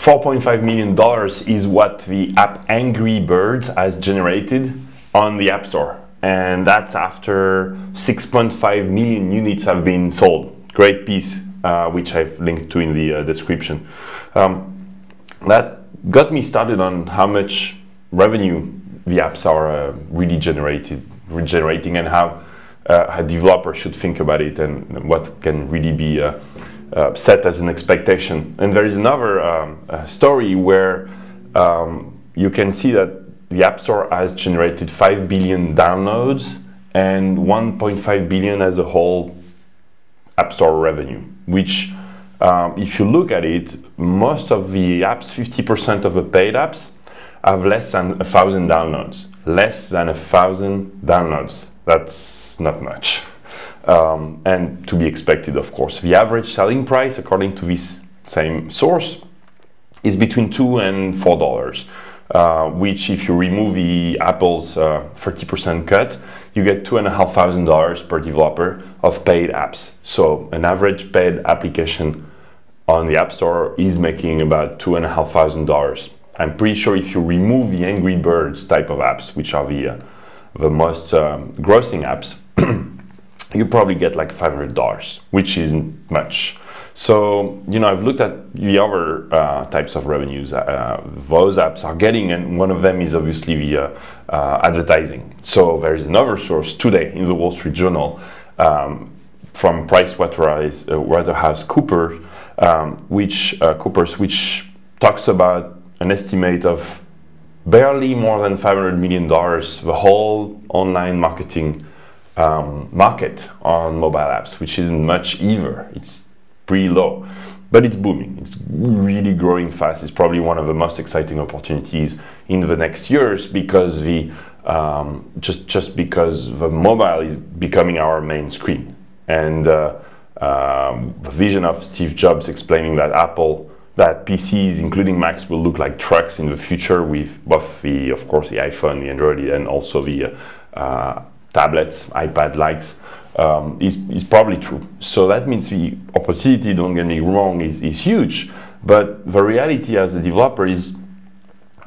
$4.5 million is what the app Angry Birds has generated on the App Store. And that's after 6.5 million units have been sold. Great piece, which I've linked to in the description. That got me started on how much revenue the apps are really generating and how a developer should think about it and what can really be set as an expectation. And there is another story where you can see that the App Store has generated 5 billion downloads and 1.5 billion as a whole App Store revenue, which if you look at it, most of the apps, 50% of the paid apps, have less than 1,000 downloads. Less than 1,000 downloads. That's not much. And to be expected, of course. The average selling price, according to this same source, is between $2 and $4, which if you remove the Apple's 30% cut, you get $2,500 per developer of paid apps. So an average paid application on the App Store is making about $2,500. I'm pretty sure if you remove the Angry Birds type of apps, which are the most grossing apps, you probably get like $500, which isn't much. So, I've looked at the other types of revenues those apps are getting, and one of them is obviously the advertising. So there's another source today in the Wall Street Journal from PricewaterhouseCoopers, which talks about an estimate of barely more than $500 million, the whole online marketing market on mobile apps, which isn't much either. It's pretty low, but it's booming. It's really growing fast. It's probably one of the most exciting opportunities in the next years because just because the mobile is becoming our main screen. And the vision of Steve Jobs explaining that that PCs, including Macs, will look like trucks in the future with both of course, the iPhone, the Android, and also the tablets, iPad likes, is probably true. So that means the opportunity, don't get me wrong, is huge. But the reality as a developer is,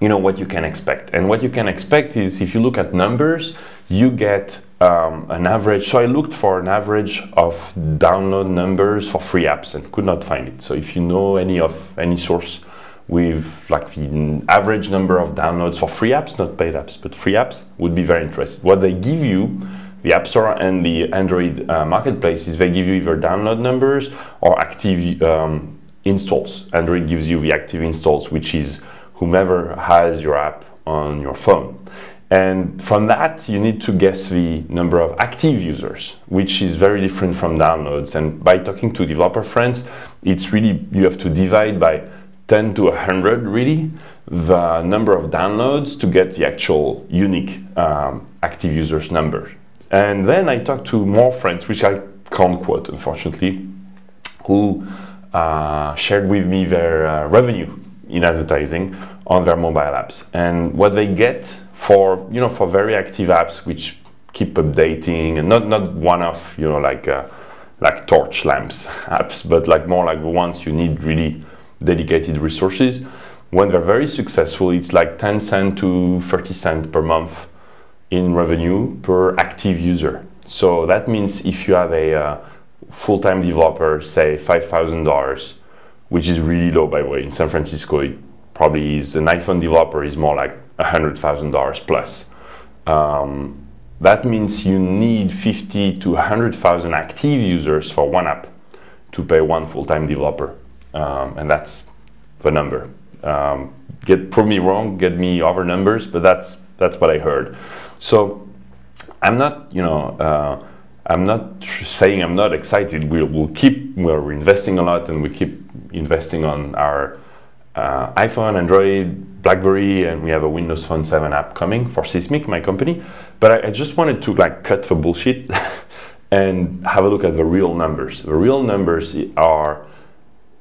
what you can expect. And what you can expect is if you look at numbers, you get an average. So I looked for an average of download numbers for free apps and could not find it. So if you know any source with like the average number of downloads for free apps, not paid apps, but free apps, would be very interesting. What they give you, the App Store and the Android marketplace, is they give you either download numbers or active installs. Android gives you the active installs, which is whomever has your app on your phone. And from that, you need to guess the number of active users, which is very different from downloads. And by talking to developer friends, it's really, you have to divide by 10 to 100, really, the number of downloads to get the actual unique active users number. And then I talked to more friends, which I can't quote, unfortunately, who shared with me their revenue in advertising on their mobile apps. And what they get for very active apps, which keep updating, and not one-off, like torch lamps apps, but like more like the ones you need really dedicated resources. When they're very successful, it's like 10 cents to 30 cents per month in revenue per active user. So that means if you have a full-time developer, say $5,000, which is really low, by the way, in San Francisco, it probably is, an iPhone developer is more like $100,000 plus. That means you need 50 to 100,000 active users for one app to pay one full-time developer. And that's the number. Prove me wrong, get me other numbers, but that's what I heard. So I'm not, I'm not saying I'm not excited. We're investing a lot, and we keep investing on our iPhone, Android, BlackBerry, and we have a Windows Phone 7 app coming for Seismic, my company. But I just wanted to cut the bullshit and have a look at the real numbers. The real numbers are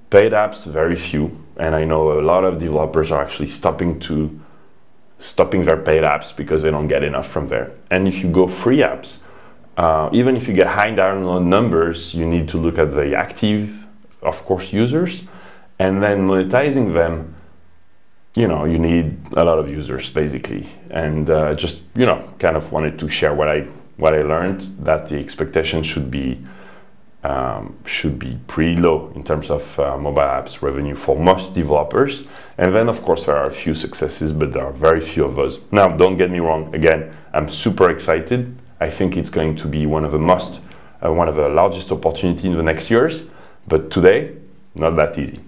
paid apps, very few, and I know a lot of developers are actually stopping their paid apps because they don't get enough from there. And if you go free apps, even if you get high download numbers, you need to look at the active, of course, users, and then monetizing them you need a lot of users basically, and just kind of wanted to share what I learned, that the expectation should be pretty low in terms of mobile apps revenue for most developers. And then of course there are a few successes, but there are very few of those. Now, don't get me wrong, again, I'm super excited. I think it's going to be one of the largest opportunities in the next years, but today, not that easy.